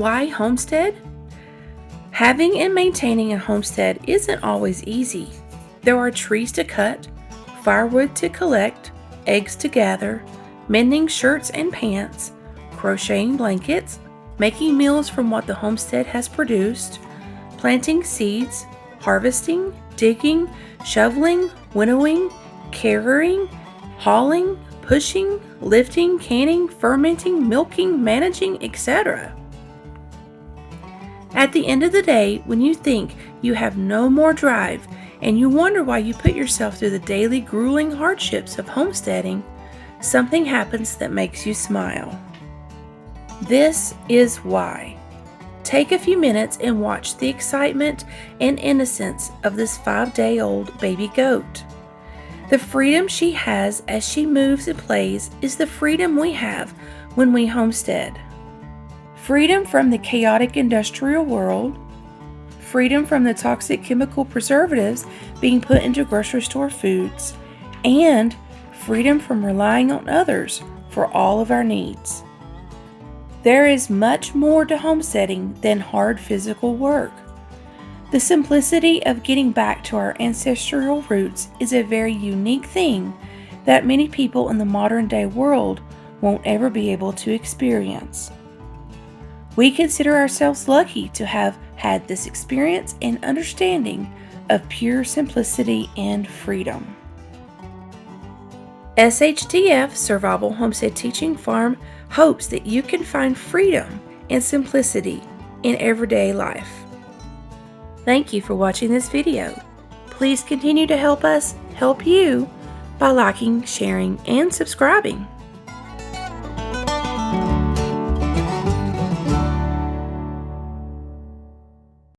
why Homestead? Having and maintaining a homestead isn't always easy. There are trees to cut, firewood to collect, eggs to gather, mending shirts and pants, crocheting blankets, making meals from what the homestead has produced, planting seeds, harvesting, digging, shoveling, winnowing, carrying, hauling, pushing, lifting, canning, fermenting, milking, managing, etc. At the end of the day, when you think you have no more drive and you wonder why you put yourself through the daily grueling hardships of homesteading, something happens that makes you smile. This is why. Take a few minutes and watch the excitement and innocence of this 5-day-old baby goat. The freedom she has as she moves and plays is the freedom we have when we homestead. Freedom from the chaotic industrial world, freedom from the toxic chemical preservatives being put into grocery store foods, and freedom from relying on others for all of our needs. There is much more to homesteading than hard physical work. The simplicity of getting back to our ancestral roots is a very unique thing that many people in the modern day world won't ever be able to experience. We consider ourselves lucky to have had this experience and understanding of pure simplicity and freedom. SHTF Survival Homestead Teaching Farm hopes that you can find freedom and simplicity in everyday life. Thank you for watching this video. Please continue to help us help you by liking, sharing, and subscribing.